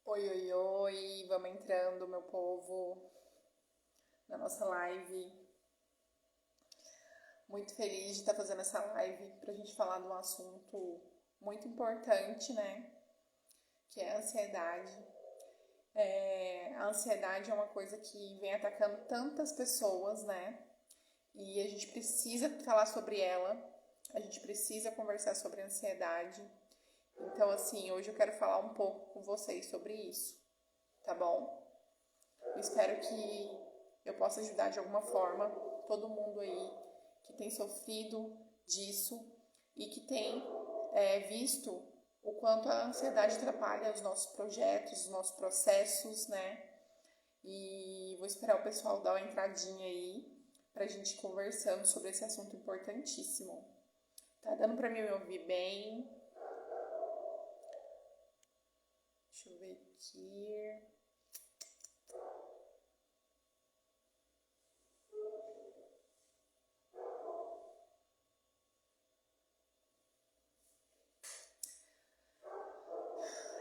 Oi, oi, oi, vamos entrando, meu povo, na nossa live. Muito feliz de estar fazendo essa live pra gente falar de um assunto muito importante, né? Que é a ansiedade. A ansiedade é uma coisa que vem atacando tantas pessoas, né? E a gente precisa falar sobre ela, a gente precisa conversar sobre a ansiedade. Então, assim, hoje eu quero falar um pouco com vocês sobre isso, tá bom? Eu espero que eu possa ajudar de alguma forma todo mundo aí que tem sofrido disso e que tem visto o quanto a ansiedade atrapalha os nossos projetos, os nossos processos, né? E vou esperar o pessoal dar uma entradinha aí pra gente conversando sobre esse assunto importantíssimo. Tá dando pra mim me ouvir bem? Deixa eu ver aqui.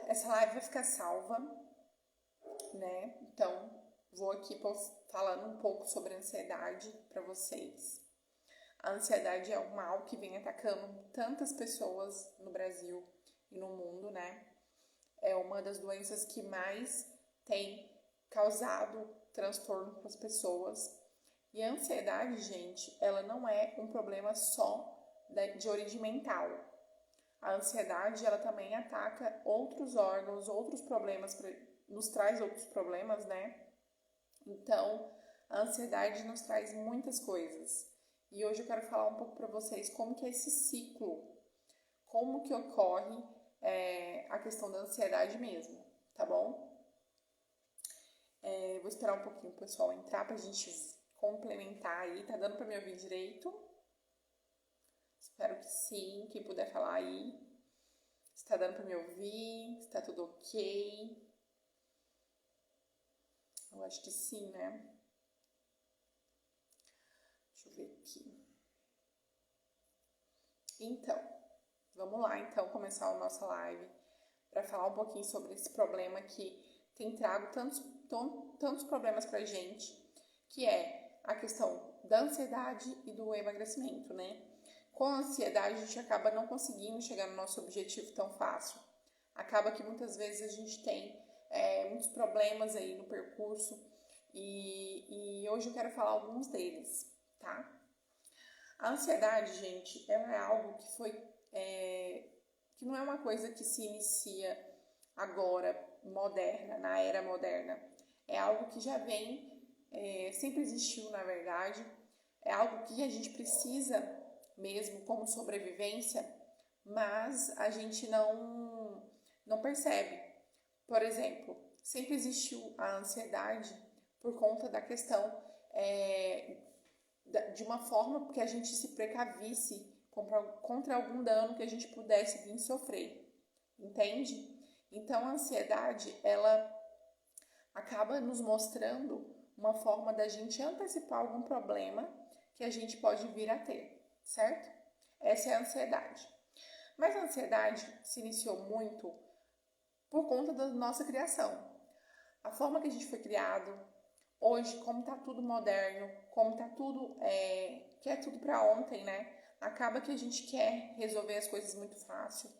Essa live vai ficar salva, né? Então, vou aqui falando um pouco sobre ansiedade para vocês. A ansiedade é um mal que vem atacando tantas pessoas no Brasil e no mundo, né? É uma das doenças que mais tem causado transtorno para as pessoas. E a ansiedade, gente, ela não é um problema só de origem mental. A ansiedade, ela também ataca outros órgãos, outros problemas, nos traz outros problemas, né? Então, a ansiedade nos traz muitas coisas. E hoje eu quero falar um pouco para vocês como que é esse ciclo, como que ocorre a questão da ansiedade mesmo, tá bom? Vou esperar um pouquinho o pessoal entrar pra gente complementar aí. Tá dando para me ouvir direito? Espero que sim. Quem puder falar aí. Se tá dando para me ouvir, se tá tudo ok. Eu acho que sim, né? Deixa eu ver aqui. Então, vamos lá então começar a nossa live para falar um pouquinho sobre esse problema que tem trago tantos problemas pra gente, que é a questão da ansiedade e do emagrecimento, né? Com a ansiedade, a gente acaba não conseguindo chegar no nosso objetivo tão fácil. Acaba que muitas vezes a gente tem muitos problemas aí no percurso e hoje eu quero falar alguns deles, tá? A ansiedade, gente, ela é algo que que não é uma coisa que se inicia agora, moderna, na era moderna. É algo que já vem, sempre existiu, na verdade. É algo que a gente precisa mesmo como sobrevivência, mas a gente não percebe. Por exemplo, sempre existiu a ansiedade por conta da questão de uma forma que a gente se precavisse contra algum dano que a gente pudesse vir sofrer, entende? Então a ansiedade, ela acaba nos mostrando uma forma da gente antecipar algum problema que a gente pode vir a ter, certo? Essa é a ansiedade. Mas a ansiedade se iniciou muito por conta da nossa criação. A forma que a gente foi criado, hoje, como tá tudo moderno, como tá tudo, quer tudo pra ontem, né? Acaba que a gente quer resolver as coisas muito fácil,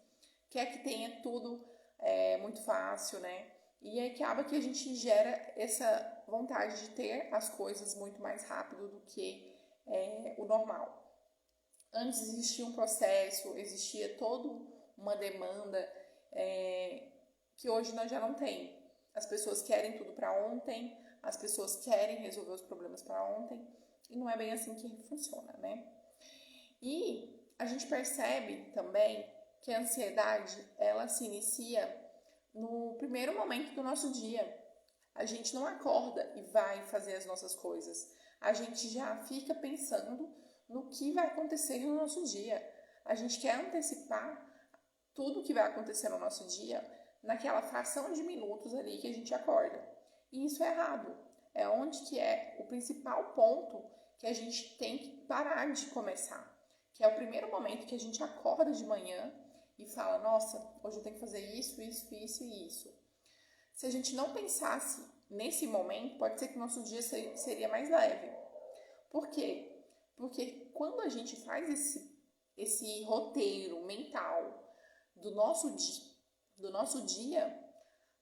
quer que tenha tudo muito fácil, né? E aí acaba que a gente gera essa vontade de ter as coisas muito mais rápido do que o normal. Antes existia um processo, existia toda uma demanda que hoje nós já não tem. As pessoas querem tudo para ontem, as pessoas querem resolver os problemas para ontem, e não é bem assim que funciona, né? E a gente percebe também que a ansiedade, ela se inicia no primeiro momento do nosso dia. A gente não acorda e vai fazer as nossas coisas. A gente já fica pensando no que vai acontecer no nosso dia. A gente quer antecipar tudo que vai acontecer no nosso dia naquela fração de minutos ali que a gente acorda. E isso é errado. É onde que é o principal ponto que a gente tem que parar de começar. Que é o primeiro momento que a gente acorda de manhã e fala, nossa, hoje eu tenho que fazer isso, isso, isso e isso. Se a gente não pensasse nesse momento, pode ser que o nosso dia seria mais leve. Por quê? Porque quando a gente faz esse roteiro mental do nosso dia,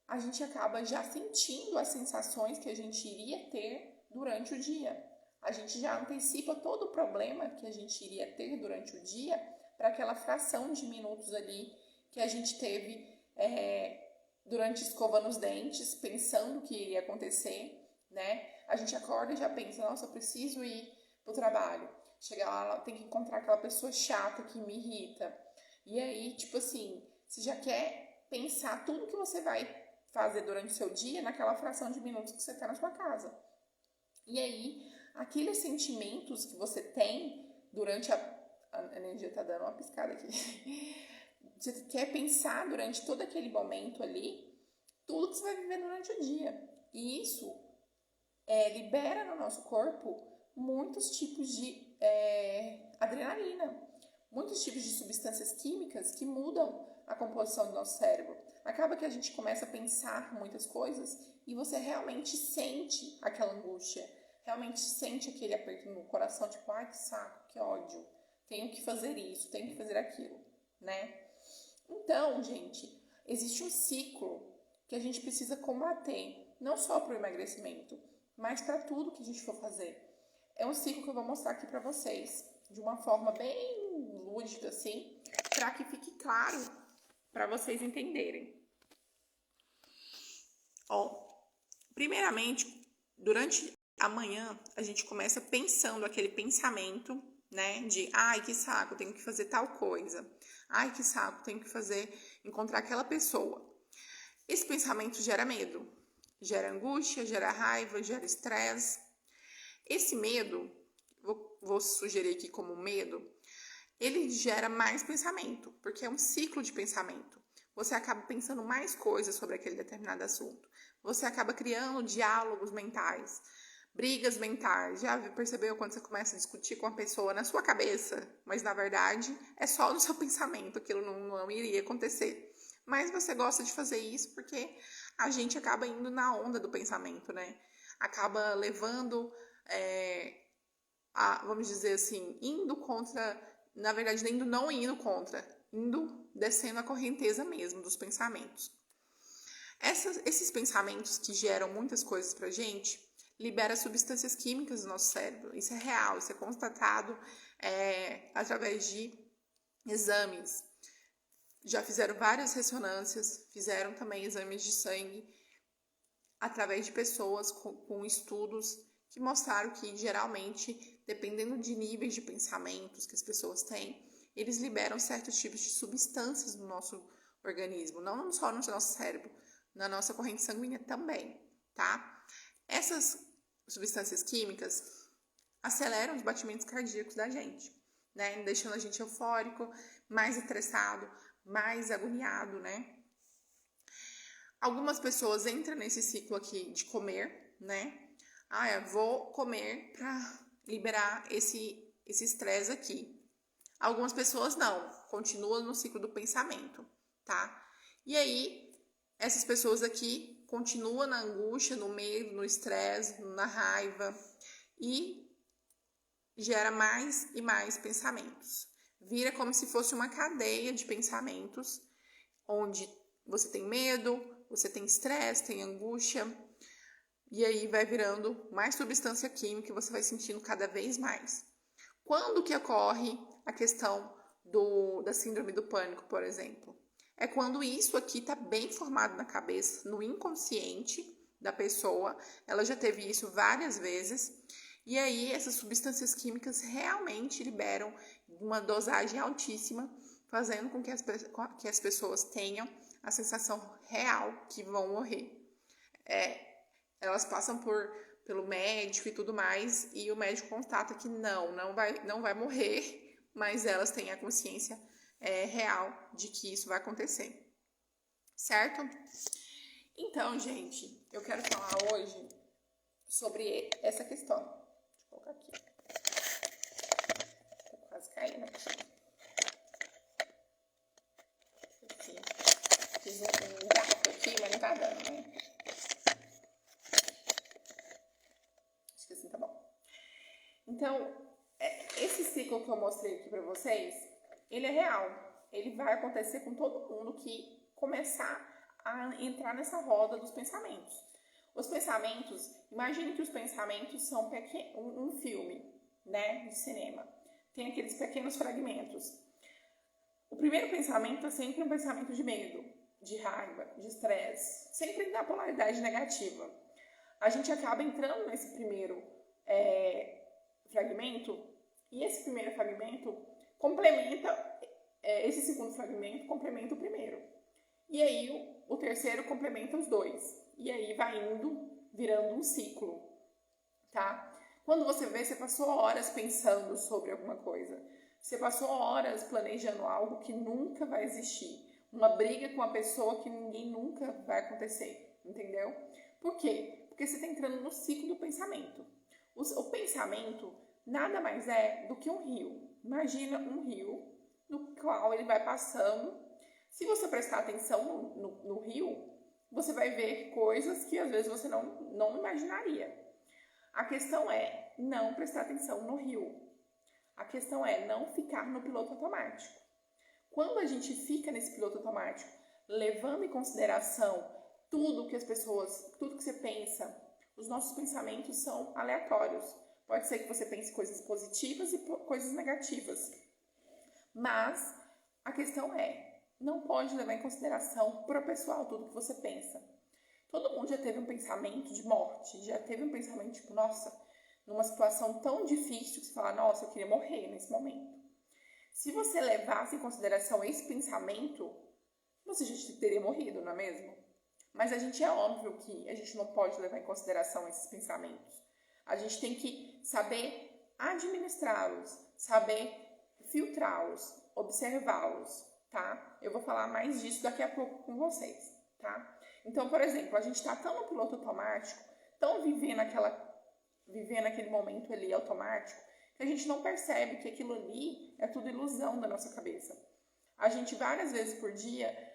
a gente acaba já sentindo as sensações que a gente iria ter durante o dia. A gente já antecipa todo o problema que a gente iria ter durante o dia para aquela fração de minutos ali que a gente teve durante escovando os dentes, pensando o que iria acontecer, né? A gente acorda e já pensa, nossa, eu preciso ir pro trabalho. Chegar lá, tem que encontrar aquela pessoa chata que me irrita. E aí, tipo assim, você já quer pensar tudo que você vai fazer durante o seu dia naquela fração de minutos que você tá na sua casa. E aí, aqueles sentimentos que você tem durante a energia tá dando uma piscada aqui. Você quer pensar durante todo aquele momento ali, tudo que você vai viver durante o dia. E isso libera no nosso corpo muitos tipos de adrenalina, muitos tipos de substâncias químicas que mudam a composição do nosso cérebro. Acaba que a gente começa a pensar muitas coisas e você realmente sente aquela angústia, realmente sente aquele aperto no coração, tipo, ai que saco, que ódio, tenho que fazer isso, tenho que fazer aquilo, né? Então, gente, existe um ciclo que a gente precisa combater, não só para o emagrecimento, mas para tudo que a gente for fazer. É um ciclo que eu vou mostrar aqui para vocês, de uma forma bem lúdica, assim, para que fique claro para vocês entenderem. Ó, primeiramente, durante a manhã, a gente começa pensando aquele pensamento, né, de ai, que saco, tenho que fazer tal coisa. Ai, que saco, tenho que encontrar aquela pessoa. Esse pensamento gera medo, gera angústia, gera raiva, gera estresse. Esse medo, vou sugerir aqui como medo, ele gera mais pensamento, porque é um ciclo de pensamento. Você acaba pensando mais coisas sobre aquele determinado assunto. Você acaba criando diálogos mentais, brigas mentais. Já percebeu quando você começa a discutir com uma pessoa na sua cabeça, mas na verdade é só no seu pensamento, aquilo não iria acontecer. Mas você gosta de fazer isso porque a gente acaba indo na onda do pensamento, né? Acaba levando, vamos dizer assim, indo contra, na verdade, não indo contra, descendo a correnteza mesmo dos pensamentos. Esses pensamentos que geram muitas coisas pra gente, libera substâncias químicas no nosso cérebro. Isso é real, isso é constatado através de exames. Já fizeram várias ressonâncias, fizeram também exames de sangue através de pessoas com estudos que mostraram que, geralmente, dependendo de níveis de pensamentos que as pessoas têm, eles liberam certos tipos de substâncias no nosso organismo, não só no nosso cérebro, na nossa corrente sanguínea também, tá? Essas substâncias químicas aceleram os batimentos cardíacos da gente, né? Deixando a gente eufórico, mais estressado, mais agoniado, né? Algumas pessoas entram nesse ciclo aqui de comer, né? Eu vou comer para liberar esse estresse aqui. Algumas pessoas não, continuam no ciclo do pensamento, tá? E aí, essas pessoas aqui continuam na angústia, no medo, no estresse, na raiva e gera mais e mais pensamentos. Vira como se fosse uma cadeia de pensamentos, onde você tem medo, você tem estresse, tem angústia, e aí vai virando mais substância química e você vai sentindo cada vez mais. Quando que ocorre a questão da síndrome do pânico, por exemplo? É quando isso aqui está bem formado na cabeça, no inconsciente da pessoa, ela já teve isso várias vezes, e aí essas substâncias químicas realmente liberam uma dosagem altíssima, fazendo com que as pessoas tenham a sensação real que vão morrer. Elas passam pelo médico e tudo mais, e o médico constata que não vai morrer, mas elas têm a consciência real de que isso vai acontecer. Certo? Então, gente, eu quero falar hoje sobre essa questão. Deixa eu colocar aqui. Tô quase caindo aqui. Fiz um gato aqui, mas não tá dando, né? Então, esse ciclo que eu mostrei aqui para vocês, ele é real. Ele vai acontecer com todo mundo que começar a entrar nessa roda dos pensamentos. Os pensamentos, imagine que os pensamentos são um filme, né, de cinema. Tem aqueles pequenos fragmentos. O primeiro pensamento é sempre um pensamento de medo, de raiva, de estresse, sempre na polaridade negativa. A gente acaba entrando nesse primeiro fragmento, e esse primeiro fragmento complementa, esse segundo fragmento complementa o primeiro. E aí o terceiro complementa os dois. E aí vai indo, virando um ciclo, tá? Quando você vê, você passou horas pensando sobre alguma coisa. Você passou horas planejando algo que nunca vai existir. Uma briga com uma pessoa que ninguém nunca vai acontecer, entendeu? Por quê? Porque você está entrando no ciclo do pensamento. O pensamento nada mais é do que um rio. Imagina um rio no qual ele vai passando. Se você prestar atenção no rio, você vai ver coisas que às vezes você não imaginaria. A questão é não prestar atenção no rio. A questão é não ficar no piloto automático. Quando a gente fica nesse piloto automático, levando em consideração tudo que as pessoas, tudo que você pensa, os nossos pensamentos são aleatórios. Pode ser que você pense coisas positivas e coisas negativas. Mas a questão é, não pode levar em consideração pro pessoal tudo que você pensa. Todo mundo já teve um pensamento de morte, já teve um pensamento tipo, nossa, numa situação tão difícil que você fala, nossa, eu queria morrer nesse momento. Se você levasse em consideração esse pensamento, você já teria morrido, não é mesmo? Mas a gente é óbvio que a gente não pode levar em consideração esses pensamentos. A gente tem que saber administrá-los, saber filtrá-los, observá-los, tá? Eu vou falar mais disso daqui a pouco com vocês, tá? Então, por exemplo, a gente está tão no piloto automático, tão vivendo aquele momento ali automático, que a gente não percebe que aquilo ali é tudo ilusão da nossa cabeça. A gente várias vezes por dia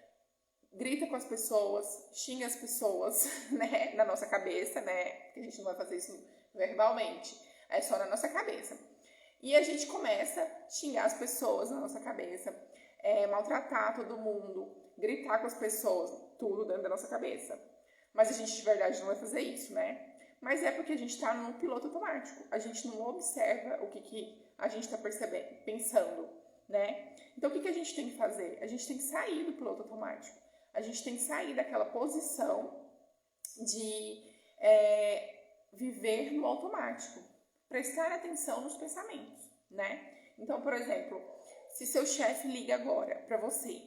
grita com as pessoas, xinga as pessoas, né, na nossa cabeça, né, porque a gente não vai fazer isso verbalmente, é só na nossa cabeça. E a gente começa a xingar as pessoas na nossa cabeça, maltratar todo mundo, gritar com as pessoas, tudo dentro da nossa cabeça. Mas a gente de verdade não vai fazer isso, né? Mas é porque a gente está no piloto automático. A gente não observa o que a gente está pensando, né? Então, o que a gente tem que fazer? A gente tem que sair do piloto automático. A gente tem que sair daquela posição de viver no automático. Prestar atenção nos pensamentos, né? Então, por exemplo, se seu chefe liga agora para você,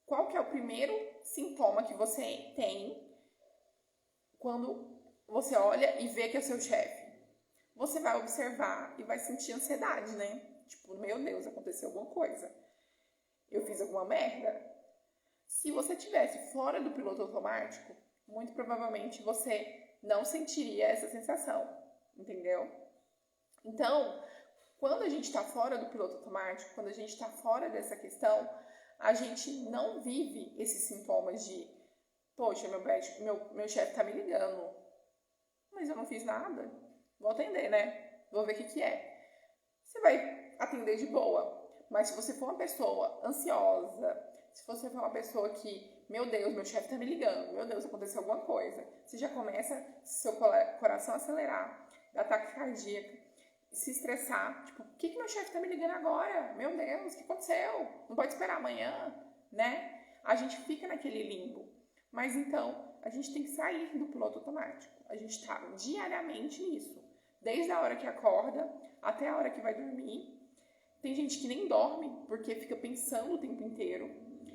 qual que é o primeiro sintoma que você tem quando você olha e vê que é seu chefe? Você vai observar e vai sentir ansiedade, né? Tipo, meu Deus, aconteceu alguma coisa. Eu fiz alguma merda. Se você estivesse fora do piloto automático, muito provavelmente você não sentiria essa sensação, entendeu? Então, quando a gente está fora do piloto automático, quando a gente está fora dessa questão, a gente não vive esses sintomas de, poxa, meu chefe está me ligando, mas eu não fiz nada, vou atender, né? Vou ver o que é. Você vai atender de boa, mas se você for uma pessoa ansiosa, se você for uma pessoa que, meu Deus, meu chefe está me ligando, meu Deus, aconteceu alguma coisa, você já começa seu coração a acelerar, dar ataque cardíaco, se estressar, tipo, por que meu chefe está me ligando agora? Meu Deus, o que aconteceu? Não pode esperar amanhã, né? A gente fica naquele limbo. Mas então, a gente tem que sair do piloto automático. A gente está diariamente nisso. Desde a hora que acorda até a hora que vai dormir. Tem gente que nem dorme porque fica pensando o tempo inteiro.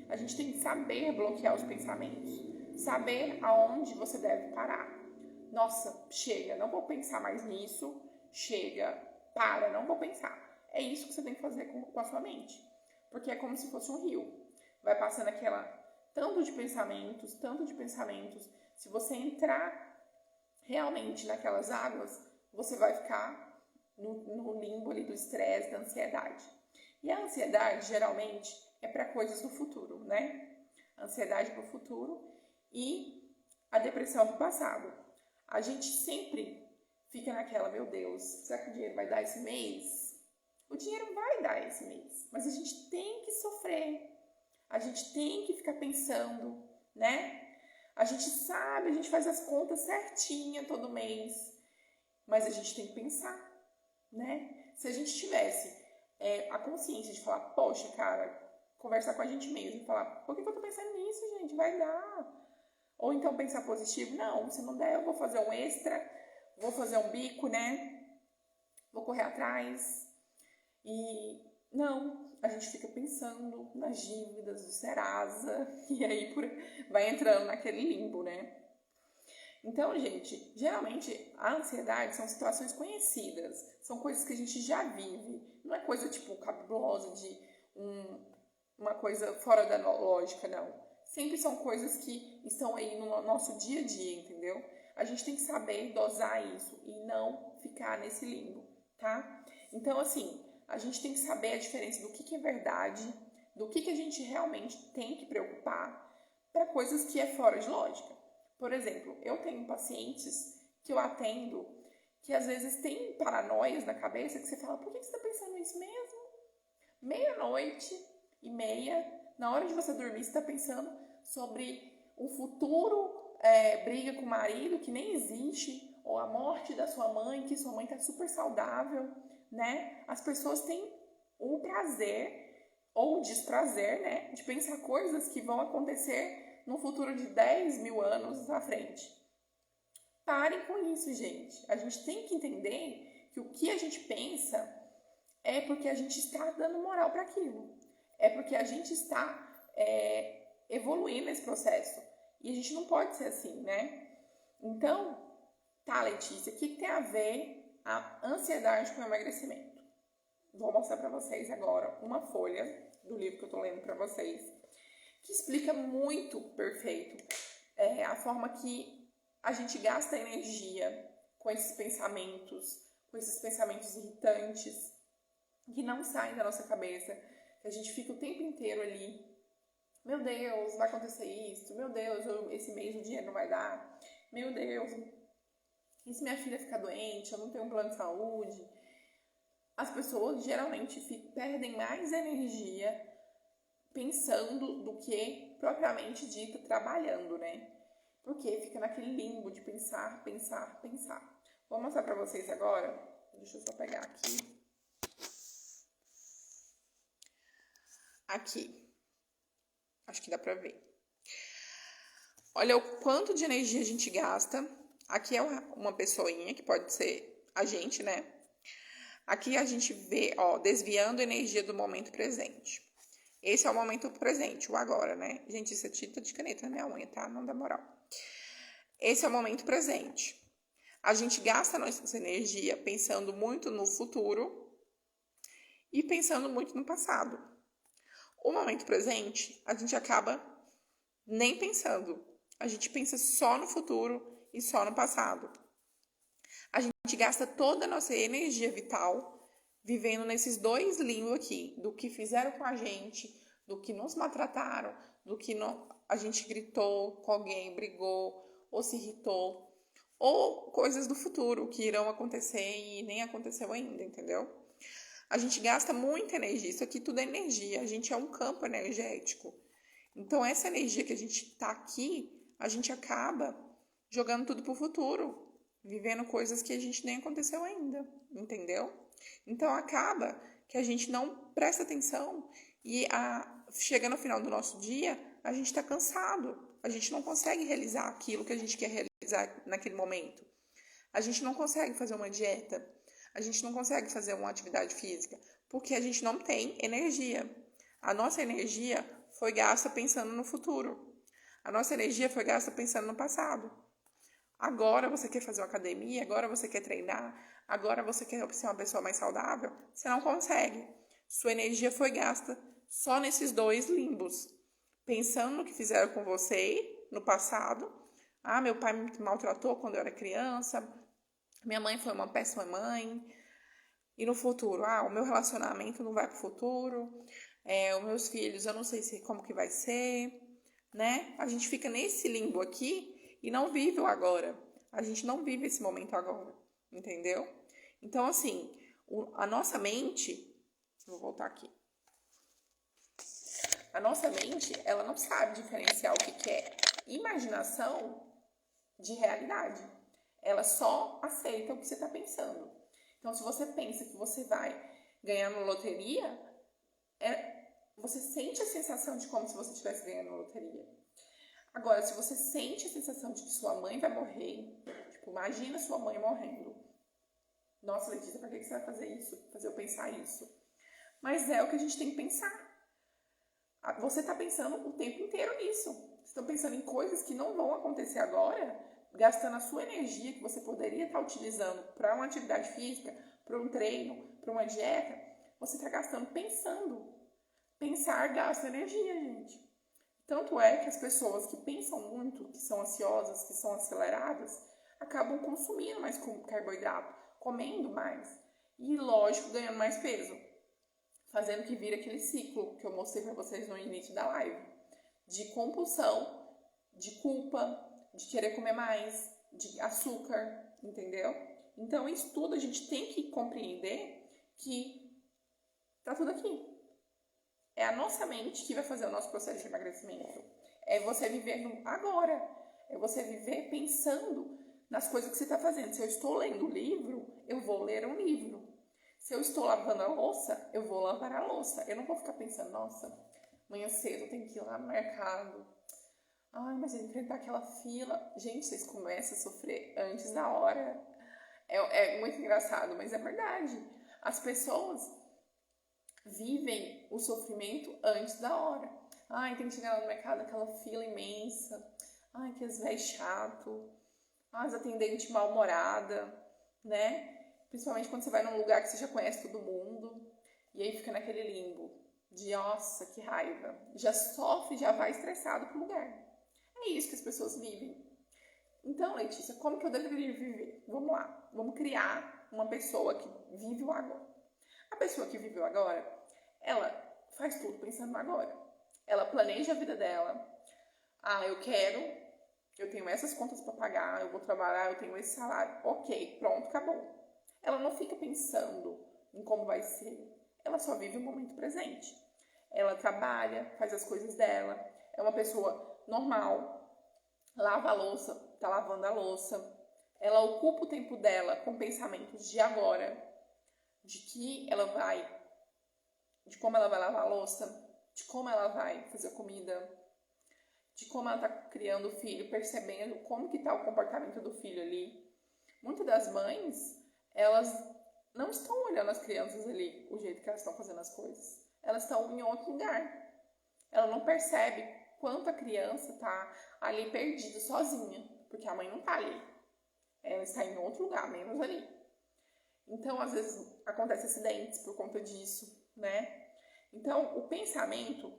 A gente tem que saber bloquear os pensamentos. Saber aonde você deve parar. Nossa, chega, não vou pensar mais nisso. Chega, para, não vou pensar. É isso que você tem que fazer com a sua mente. Porque é como se fosse um rio. Vai passando tanto de pensamentos. Se você entrar realmente naquelas águas, você vai ficar no limbo ali do estresse, da ansiedade. E a ansiedade, geralmente, é para coisas do futuro, né? A ansiedade para o futuro e a depressão para o passado. A gente sempre fica naquela, meu Deus, será que o dinheiro vai dar esse mês? O dinheiro vai dar esse mês, mas a gente tem que sofrer, a gente tem que ficar pensando, né? A gente sabe, a gente faz as contas certinha todo mês, mas a gente tem que pensar, né? Se a gente tivesse a consciência de falar, poxa, cara, conversar com a gente mesmo, falar, por que eu tô pensando nisso, gente? Vai dar. Ou então pensar positivo, não, se não der, eu vou fazer um extra, vou fazer um bico, né? Vou correr atrás. E não, a gente fica pensando nas dívidas do Serasa, e aí vai entrando naquele limbo, né? Então, gente, geralmente a ansiedade são situações conhecidas, são coisas que a gente já vive, não é coisa tipo cabulosa de uma coisa fora da lógica, não. Sempre são coisas que estão aí no nosso dia a dia, entendeu? A gente tem que saber dosar isso e não ficar nesse limbo, tá? Então, assim, a gente tem que saber a diferença do que é verdade, do que a gente realmente tem que preocupar para coisas que é fora de lógica. Por exemplo, eu tenho pacientes que eu atendo que às vezes tem paranoias na cabeça que você fala, por que você está pensando nisso mesmo? 00:30, na hora de você dormir, você está pensando sobre um futuro, briga com o marido que nem existe, ou a morte da sua mãe, que sua mãe está super saudável, né? As pessoas têm o prazer ou o desprazer, né, de pensar coisas que vão acontecer no futuro de 10 mil anos à frente. Parem com isso, gente. A gente tem que entender que o que a gente pensa é porque a gente está dando moral para aquilo. É porque a gente está evoluindo nesse processo. E a gente não pode ser assim, né? Então, tá, Letícia, o que tem a ver a ansiedade com o emagrecimento? Vou mostrar para vocês agora uma folha do livro que eu tô lendo para vocês, que explica muito perfeito a forma que a gente gasta energia com esses pensamentos irritantes, que não saem da nossa cabeça, que a gente fica o tempo inteiro ali, meu Deus, vai acontecer isso, meu Deus, esse mês o dinheiro não vai dar, meu Deus, e se minha filha ficar doente, eu não tenho um plano de saúde? As pessoas geralmente perdem mais energia pensando do que propriamente dito trabalhando, né? Porque fica naquele limbo de pensar. Vou mostrar pra vocês agora. Deixa eu só pegar aqui. Aqui. Acho que dá pra ver. Olha o quanto de energia a gente gasta. Aqui é uma pessoinha, que pode ser a gente, né? Aqui a gente vê, ó, desviando energia do momento presente. Esse é o momento presente, o agora, né? Gente, isso é tinta de caneta na minha unha, tá? Não dá moral. Esse é o momento presente. A gente gasta nossa energia pensando muito no futuro e pensando muito no passado. O momento presente, a gente acaba nem pensando. A gente pensa só no futuro e só no passado. A gente gasta toda a nossa energia vital vivendo nesses dois limbos aqui, do que fizeram com a gente, do que nos maltrataram, do que a gente gritou com alguém, brigou ou se irritou, ou coisas do futuro que irão acontecer e nem aconteceu ainda, entendeu? A gente gasta muita energia, isso aqui tudo é energia, a gente é um campo energético. Então essa energia que a gente tá aqui, a gente acaba jogando tudo pro futuro, vivendo coisas que a gente nem aconteceu ainda, entendeu? Então acaba que a gente não presta atenção e chega no final do nosso dia, a gente está cansado, a gente não consegue realizar aquilo que a gente quer realizar naquele momento. A gente não consegue fazer uma dieta, a gente não consegue fazer uma atividade física, porque a gente não tem energia. A nossa energia foi gasta pensando no futuro. A nossa energia foi gasta pensando no passado. Agora você quer fazer uma academia, agora você quer treinar, agora você quer ser uma pessoa mais saudável, você não consegue. Sua energia foi gasta só nesses dois limbos. Pensando no que fizeram com você no passado. Ah, meu pai me maltratou quando eu era criança. Minha mãe foi uma péssima mãe. E no futuro, o meu relacionamento não vai pro futuro. Os meus filhos, eu não sei como que vai ser, né? A gente fica nesse limbo aqui e não vive o agora. A gente não vive esse momento agora. entendeu? Então, assim, a nossa mente, vou voltar aqui. A nossa mente, ela não sabe diferenciar o que é imaginação de realidade. Ela só aceita o que você está pensando. Então, se você pensa que você vai ganhar na loteria, você sente a sensação de como se você estivesse ganhando na loteria. Agora, se você sente a sensação de que sua mãe vai morrer, tipo, imagina sua mãe morrendo. Nossa, Letícia, pra que você vai fazer isso? Fazer eu pensar isso? Mas é o que a gente tem que pensar. Você está pensando o tempo inteiro nisso. Você está pensando em coisas que não vão acontecer agora, gastando a sua energia que você poderia estar utilizando para uma atividade física, para um treino, para uma dieta. Você está gastando pensando. Pensar gasta energia, gente. Tanto é que as pessoas que pensam muito, que são ansiosas, que são aceleradas, acabam consumindo mais carboidrato, comendo mais e, lógico, ganhando mais peso. Fazendo que vira aquele ciclo que eu mostrei para vocês no início da live. De compulsão, de culpa, de querer comer mais, de açúcar, entendeu? Então, isso tudo a gente tem que compreender que tá tudo aqui. É a nossa mente que vai fazer o nosso processo de emagrecimento. É você viver no agora. É você viver pensando nas coisas que você está fazendo. Se eu estou lendo um livro, eu vou ler um livro. Se eu estou lavando a louça, eu vou lavar a louça. Eu não vou ficar pensando, nossa, amanhã cedo eu tenho que ir lá no mercado. Ai, mas enfrentar aquela fila. Gente, vocês começam a sofrer antes da hora. É muito engraçado, mas é verdade. As pessoas vivem o sofrimento antes da hora. Ai, tem que chegar lá no mercado, aquela fila imensa. Ai, que velho chato. Ai, as atendentes mal-humorada, né? Principalmente quando você vai num lugar que você já conhece todo mundo. E aí fica naquele limbo de, nossa, que raiva. Já sofre, já vai estressado pro lugar. É isso que as pessoas vivem. Então, Letícia, como que eu deveria viver? Vamos lá. Vamos criar uma pessoa que vive o agora. A pessoa que vive o agora, ela faz tudo pensando no agora. Ela planeja a vida dela. Ah, eu tenho essas contas para pagar, eu vou trabalhar, eu tenho esse salário. Ok, pronto, acabou. Ela não fica pensando em como vai ser. Ela só vive o momento presente. Ela trabalha, faz as coisas dela. É uma pessoa normal. Lava a louça, tá lavando a louça. Ela ocupa o tempo dela com pensamentos de agora. De como ela vai lavar a louça. De como ela vai fazer comida. De como ela tá criando o filho, percebendo como que tá o comportamento do filho ali. Muitas das mães, elas não estão olhando as crianças ali, o jeito que elas estão fazendo as coisas. Elas estão em outro lugar. Ela não percebe quanto a criança está ali perdida, sozinha, porque a mãe não está ali. Ela está em outro lugar, menos ali. Então, às vezes, acontecem acidentes por conta disso, né? Então, o pensamento,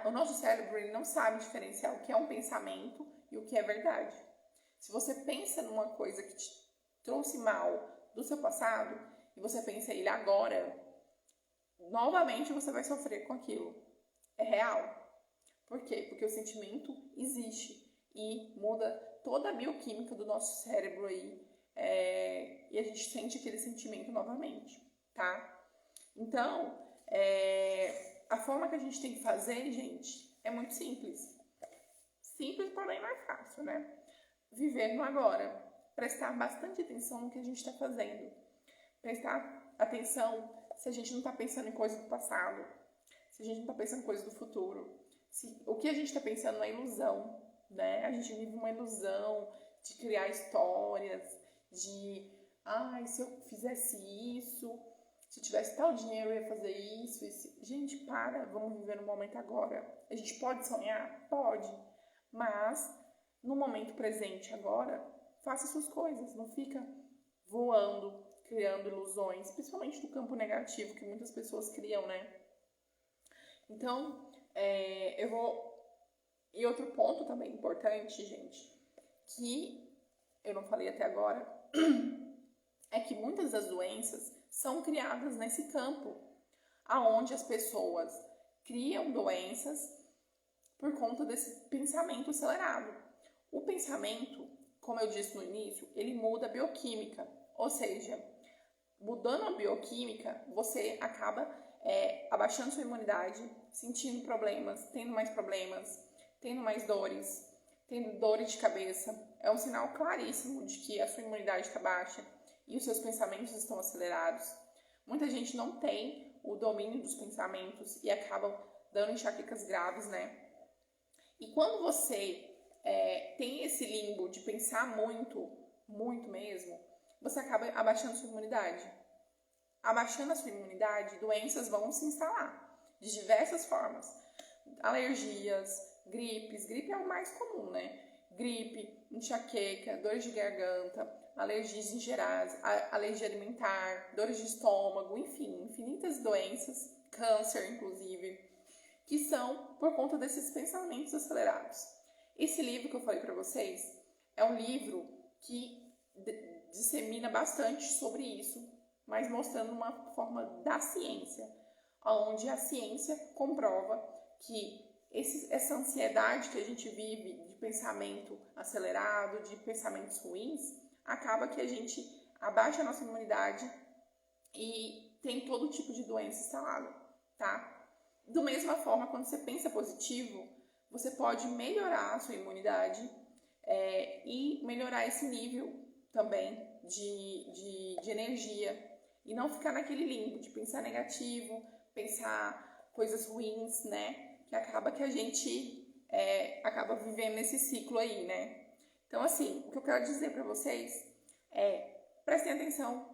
o nosso cérebro ele não sabe diferenciar o que é um pensamento e o que é verdade. Se você pensa numa coisa que te trouxe mal do seu passado e você pensa ele agora, novamente você vai sofrer com aquilo. É real. Por quê? Porque o sentimento existe e muda toda a bioquímica do nosso cérebro aí e a gente sente aquele sentimento novamente, tá? Então, a forma que a gente tem que fazer, gente, é muito simples. Simples, porém não é fácil, né? Viver no agora. Prestar bastante atenção no que a gente está fazendo. Prestar atenção se a gente não está pensando em coisas do passado. Se a gente não está pensando em coisas do futuro. O que a gente está pensando é ilusão, né? A gente vive uma ilusão de criar histórias, de... Ai, se eu fizesse isso, se eu tivesse tal dinheiro eu ia fazer isso. Gente, vamos viver no momento agora. A gente pode sonhar? Pode. Mas, no momento presente agora, faça suas coisas. Não fica voando, criando ilusões, principalmente no campo negativo, que muitas pessoas criam, né? Então, E outro ponto também importante, gente, que eu não falei até agora, é que muitas das doenças são criadas nesse campo, aonde as pessoas criam doenças por conta desse pensamento acelerado. O pensamento, como eu disse no início, ele muda a bioquímica. Ou seja, mudando a bioquímica, você acaba abaixando sua imunidade, sentindo problemas, tendo mais dores, tendo dores de cabeça. É um sinal claríssimo de que a sua imunidade está baixa e os seus pensamentos estão acelerados. Muita gente não tem o domínio dos pensamentos e acaba dando enxaquecas graves, né? E quando você tem esse limbo de pensar muito, muito mesmo, você acaba abaixando sua imunidade. Abaixando a sua imunidade, doenças vão se instalar de diversas formas. Alergias, gripes. Gripe é o mais comum, né? Gripe, enxaqueca, dores de garganta, alergias em geral, alergia alimentar, dores de estômago, enfim, infinitas doenças, câncer inclusive, que são por conta desses pensamentos acelerados. Esse livro que eu falei para vocês é um livro que dissemina bastante sobre isso, mas mostrando uma forma da ciência, onde a ciência comprova que essa ansiedade que a gente vive de pensamento acelerado, de pensamentos ruins, acaba que a gente abaixa a nossa imunidade e tem todo tipo de doença instalada, tá? Da mesma forma, quando você pensa positivo, você pode melhorar a sua imunidade e melhorar esse nível também de energia e não ficar naquele limbo de pensar negativo, pensar coisas ruins, né? Que acaba que a gente acaba vivendo nesse ciclo aí, né? Então, assim, o que eu quero dizer para vocês prestem atenção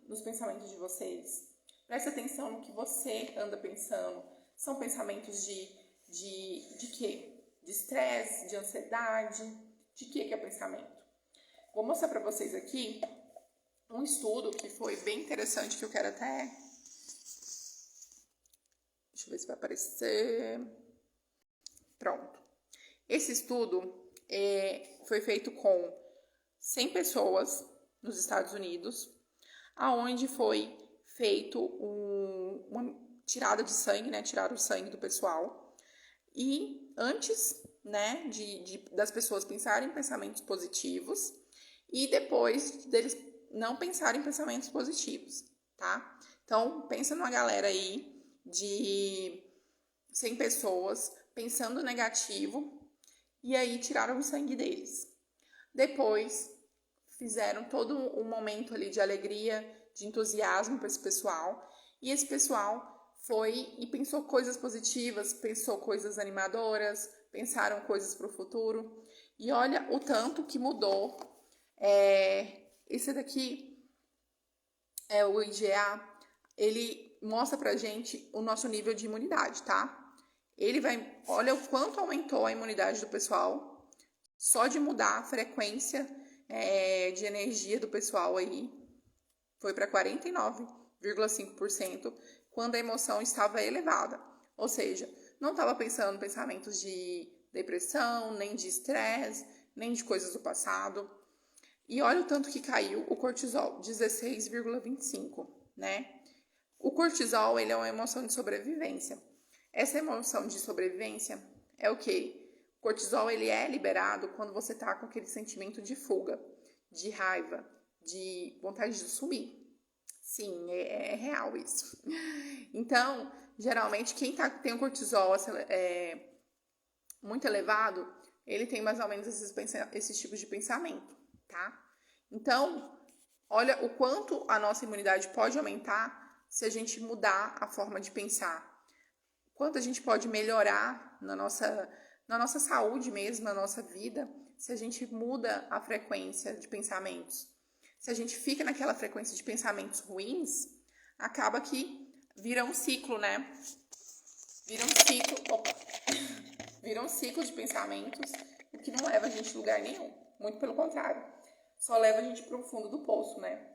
nos pensamentos de vocês. Preste atenção no que você anda pensando. São pensamentos de quê? De estresse, de ansiedade? De que é pensamento? Vou mostrar para vocês aqui um estudo que foi bem interessante, que eu quero até... Deixa eu ver se vai aparecer. Pronto. Esse estudo foi feito com 100 pessoas nos Estados Unidos, aonde foi feito uma tirada de sangue, né? Tiraram o sangue do pessoal. E antes, né, das pessoas pensarem em pensamentos positivos e depois deles não pensarem em pensamentos positivos, tá? Então, pensa numa galera aí de 100 pessoas pensando negativo e aí tiraram o sangue deles. Depois, fizeram todo um momento ali de alegria, de entusiasmo para esse pessoal. E esse pessoal foi e pensou coisas positivas, pensou coisas animadoras, pensaram coisas para o futuro. E olha o tanto que mudou. Esse daqui é o IgA. Ele mostra pra gente o nosso nível de imunidade, tá? Olha o quanto aumentou a imunidade do pessoal só de mudar a frequência de energia do pessoal aí. Foi para 49,5% quando a emoção estava elevada. Ou seja, não estava pensando em pensamentos de depressão, nem de estresse, nem de coisas do passado. E olha o tanto que caiu o cortisol, 16,25, né? O cortisol, ele é uma emoção de sobrevivência. Essa emoção de sobrevivência é o quê? O cortisol, ele é liberado quando você tá com aquele sentimento de fuga, de raiva, de vontade de sumir. Sim, é real isso. Então, geralmente, quem tem um cortisol muito elevado, ele tem mais ou menos esses tipos de pensamento, tá? Então, olha o quanto a nossa imunidade pode aumentar se a gente mudar a forma de pensar. Quanto a gente pode melhorar na nossa saúde mesmo, na nossa vida, se a gente muda a frequência de pensamentos. Se a gente fica naquela frequência de pensamentos ruins, acaba que vira um ciclo, né? Vira um ciclo de pensamentos, o que não leva a gente a lugar nenhum. Muito pelo contrário. Só leva a gente para o fundo do poço, né?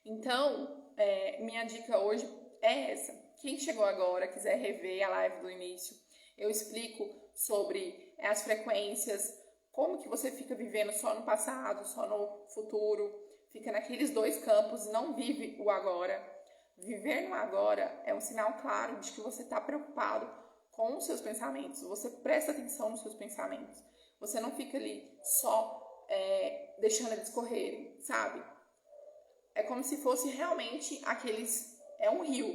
Então, minha dica hoje é essa. Quem chegou agora, quiser rever a live do início, eu explico sobre as frequências, como que você fica vivendo só no passado, só no futuro, fica naqueles dois campos e não vive o agora. Viver no agora é um sinal claro de que você está preocupado com os seus pensamentos, você presta atenção nos seus pensamentos, Você não fica ali só deixando eles correrem, sabe? É como se fosse realmente aqueles... É um rio,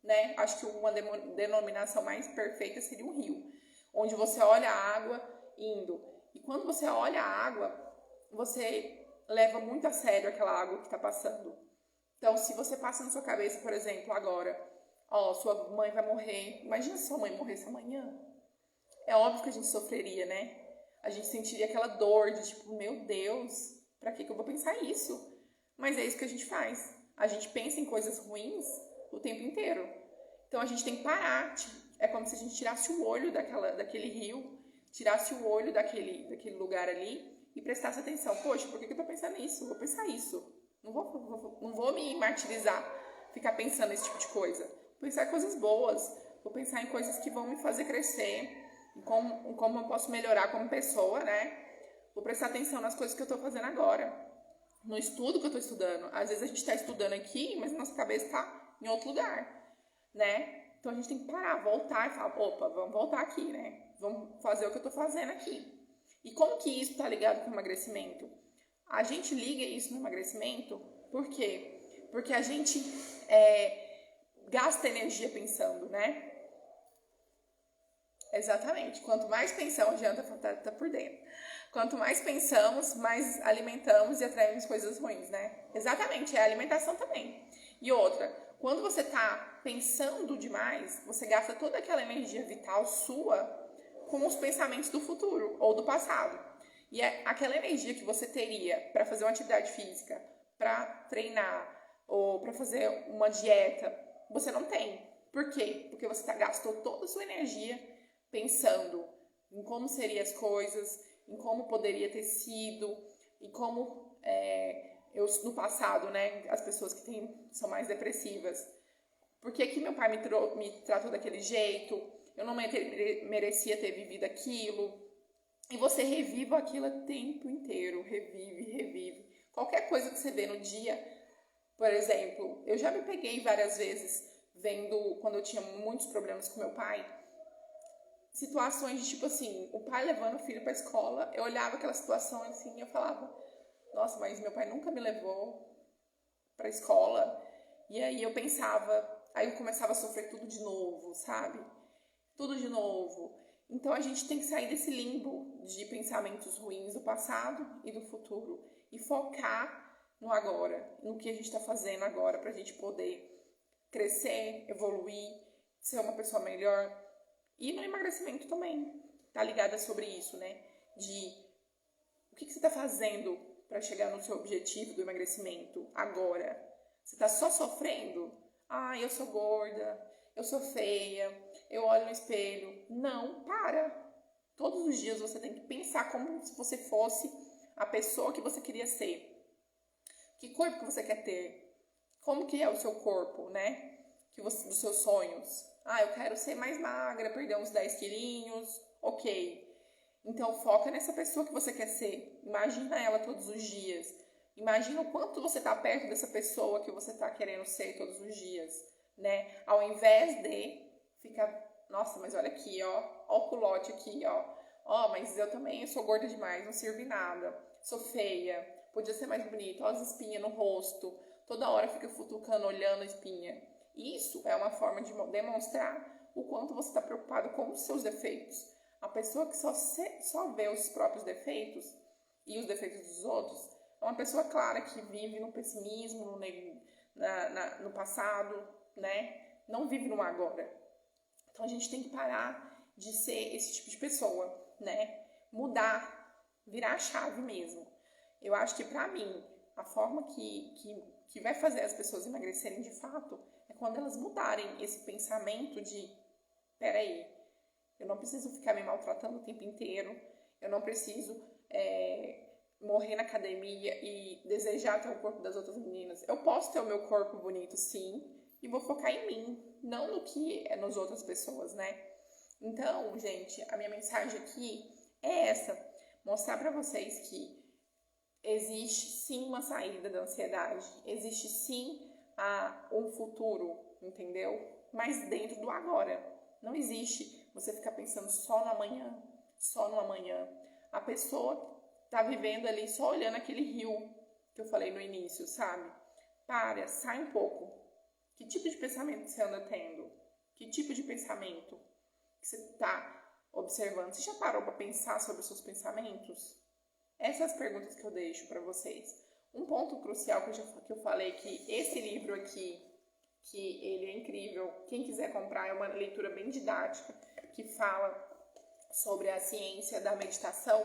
né? Acho que uma denominação mais perfeita seria um rio, onde você olha a água indo. E quando você olha a água, você leva muito a sério aquela água que está passando. Então, se você passa na sua cabeça, por exemplo, agora, ó, sua mãe vai morrer. Imagina se sua mãe morresse amanhã. É óbvio que a gente sofreria, né? A gente sentiria aquela dor de tipo, meu Deus, pra que eu vou pensar isso? Mas é isso que a gente faz. A gente pensa em coisas ruins o tempo inteiro. Então a gente tem que parar. É como se a gente tirasse o olho daquele rio, tirasse o olho daquele lugar ali e prestasse atenção. Poxa, por que eu tô pensando nisso? Vou pensar isso. Não vou me martirizar, ficar pensando nesse tipo de coisa. Vou pensar em coisas boas. Vou pensar em coisas que vão me fazer crescer. Em como eu posso melhorar como pessoa, né? Vou prestar atenção nas coisas que eu tô fazendo agora. No estudo que eu tô estudando. Às vezes a gente tá estudando aqui, mas a nossa cabeça tá em outro lugar, né? Então a gente tem que parar, voltar e falar, opa, vamos voltar aqui, né? Vamos fazer o que eu tô fazendo aqui. E como que isso tá ligado com o emagrecimento? A gente liga isso no emagrecimento, por quê? Porque a gente gasta energia pensando, né? Exatamente. Quanto mais pensamos, janta tá por dentro. Quanto mais pensamos, mais alimentamos e atraímos coisas ruins, né? Exatamente, é a alimentação também. E outra, quando você tá pensando demais, você gasta toda aquela energia vital sua com os pensamentos do futuro ou do passado. E é aquela energia que você teria para fazer uma atividade física, para treinar ou para fazer uma dieta, você não tem. Por quê? Porque você gastou toda a sua energia pensando em como seriam as coisas, em como poderia ter sido, e como no passado, né, as pessoas que são mais depressivas, por que meu pai me tratou daquele jeito, eu não merecia ter vivido aquilo, e você revive aquilo o tempo inteiro, revive. Qualquer coisa que você vê no dia, por exemplo, eu já me peguei várias vezes vendo, quando eu tinha muitos problemas com meu pai, situações de tipo assim, o pai levando o filho pra escola, eu olhava aquela situação assim e eu falava, nossa, mas meu pai nunca me levou pra escola. E aí eu pensava, aí eu começava a sofrer tudo de novo, sabe? Tudo de novo. Então a gente tem que sair desse limbo de pensamentos ruins do passado e do futuro e focar no agora, no que a gente tá fazendo agora pra gente poder crescer, evoluir, ser uma pessoa melhor. E no emagrecimento também, tá ligada sobre isso, né? De o que você tá fazendo para chegar no seu objetivo do emagrecimento agora? Você tá só sofrendo? Ah, eu sou gorda, eu sou feia, eu olho no espelho. Não, para. Todos os dias você tem que pensar como se você fosse a pessoa que você queria ser. Que corpo que você quer ter? Como que é o seu corpo, né? Dos seus sonhos. Ah, eu quero ser mais magra, perder uns 10 quilinhos. Ok. Então foca nessa pessoa que você quer ser. Imagina ela todos os dias. Imagina o quanto você está perto dessa pessoa que você está querendo ser todos os dias, né? Ao invés de ficar, nossa, mas olha aqui, ó o culote aqui, ó, mas eu também sou gorda demais, não sirvo em nada, sou feia, podia ser mais bonita, ó as espinhas no rosto, toda hora fica futucando, olhando a espinha. Isso é uma forma de demonstrar o quanto você está preocupado com os seus defeitos. A pessoa que só vê os próprios defeitos e os defeitos dos outros é uma pessoa clara que vive no pessimismo, no passado, né? Não vive no agora. Então a gente tem que parar de ser esse tipo de pessoa, né? Mudar, virar a chave mesmo. Eu acho que pra mim, a forma que vai fazer as pessoas emagrecerem de fato é quando elas mudarem esse pensamento de, peraí, eu não preciso ficar me maltratando o tempo inteiro, eu não preciso morrer na academia e desejar ter o corpo das outras meninas. Eu posso ter o meu corpo bonito, sim, e vou focar em mim, não no que é nas outras pessoas, né? Então, gente, a minha mensagem aqui é essa, mostrar pra vocês que existe sim uma saída da ansiedade, existe sim um futuro, entendeu? Mas dentro do agora. Não existe você ficar pensando só no amanhã, só no amanhã. a pessoa tá vivendo ali só olhando aquele rio que eu falei no início, sabe? Para, sai um pouco. Que tipo de pensamento você anda tendo? Que tipo de pensamento que você está observando? Você já parou para pensar sobre os seus pensamentos? Essas perguntas que eu deixo para vocês. Um ponto crucial que eu falei, que esse livro aqui, que ele é incrível, quem quiser comprar, é uma leitura bem didática, que fala sobre a ciência da meditação.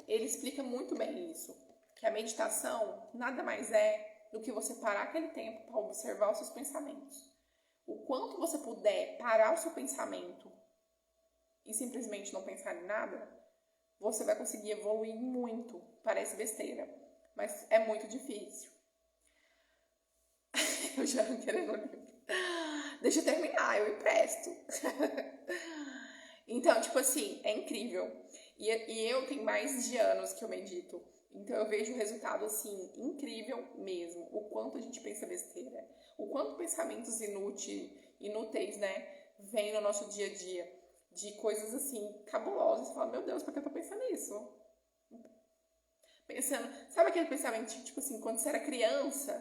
Ele explica muito bem isso, que a meditação nada mais é do que você parar aquele tempo para observar os seus pensamentos. O quanto você puder parar o seu pensamento e simplesmente não pensar em nada, você vai conseguir evoluir muito. Parece besteira, mas é muito difícil. Eu já não querendo livro. Deixa eu terminar, eu empresto. Então, tipo assim, é incrível. E eu tenho mais de anos que eu medito. Então eu vejo o resultado, assim, incrível mesmo. O quanto a gente pensa besteira. O quanto pensamentos inúteis, né, vem no nosso dia a dia. De coisas, assim, cabulosas. Você fala, meu Deus, por que eu tô pensando nisso? Pensando, sabe aquele pensamento, tipo assim, quando você era criança,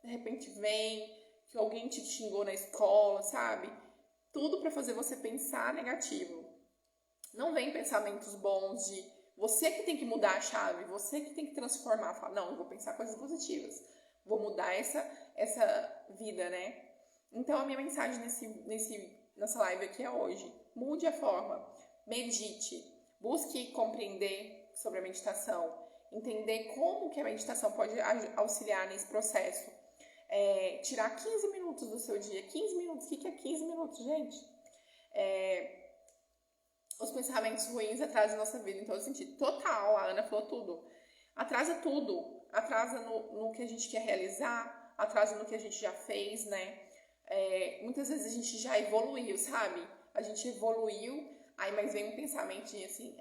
de repente vem, que alguém te xingou na escola, sabe? Tudo pra fazer você pensar negativo. Não vem pensamentos bons de você que tem que mudar a chave, você que tem que transformar. Fala, não, eu vou pensar coisas positivas. Vou mudar essa vida, né? Então, a minha mensagem nessa live aqui é hoje. Mude a forma. Medite. Busque compreender sobre a meditação. Entender como que a meditação pode auxiliar nesse processo. Tirar 15 minutos do seu dia. 15 minutos. O que é 15 minutos, gente? Os pensamentos ruins atrasam a nossa vida em todo sentido. Total, a Ana falou tudo. Atrasa tudo. Atrasa no que a gente quer realizar, atrasa no que a gente já fez, né? Muitas vezes a gente já evoluiu, sabe? A gente evoluiu, aí mas vem um pensamento assim,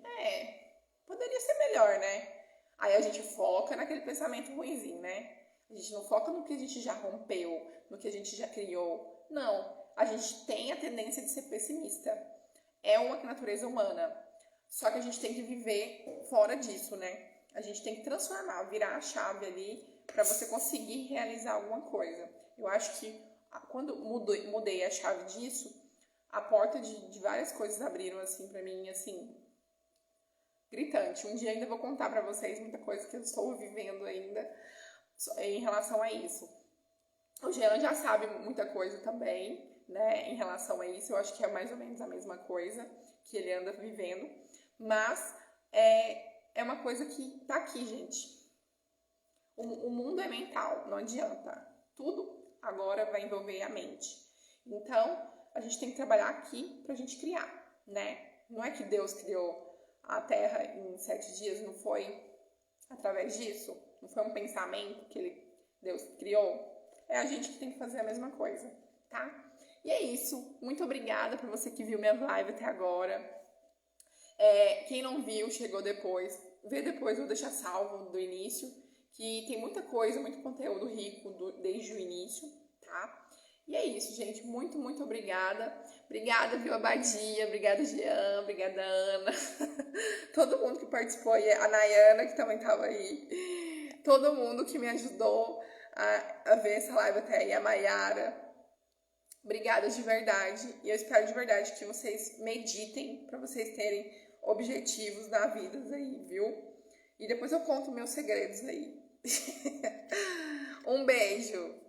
poderia ser melhor, né? Aí a gente foca naquele pensamento ruinzinho, né? A gente não foca no que a gente já rompeu, no que a gente já criou. Não, a gente tem a tendência de ser pessimista. É uma natureza humana. Só que a gente tem que viver fora disso, né? A gente tem que transformar, virar a chave ali para você conseguir realizar alguma coisa. Eu acho que quando mudei a chave disso, a porta de várias coisas abriram assim para mim, assim, gritante. Um dia ainda vou contar para vocês muita coisa que eu estou vivendo ainda em relação a isso. O Jean já sabe muita coisa também, né, em relação a isso. Eu acho que é mais ou menos a mesma coisa que ele anda vivendo, mas é uma coisa que tá aqui, gente. O mundo é mental, não adianta. Tudo agora vai envolver a mente. Então, a gente tem que trabalhar aqui pra gente criar, né? Não é que Deus criou a Terra em 7 dias, não foi através disso? Não foi um pensamento que Deus criou? É a gente que tem que fazer a mesma coisa, tá? E é isso. Muito obrigada por você que viu minha live até agora. Quem não viu, chegou depois, vê depois, eu vou deixar salvo do início, que tem muita coisa, muito conteúdo rico desde o início, tá? E é isso, gente. Muito, muito obrigada. Obrigada, viu, Abadia. Obrigada, Jean. Obrigada, Ana. Todo mundo que participou aí. A Nayana, que também estava aí. Todo mundo que me ajudou a ver essa live até aí. A Mayara. Obrigada de verdade. E eu espero de verdade que vocês meditem para vocês terem objetivos na vida aí, viu? E depois eu conto meus segredos aí. Um beijo!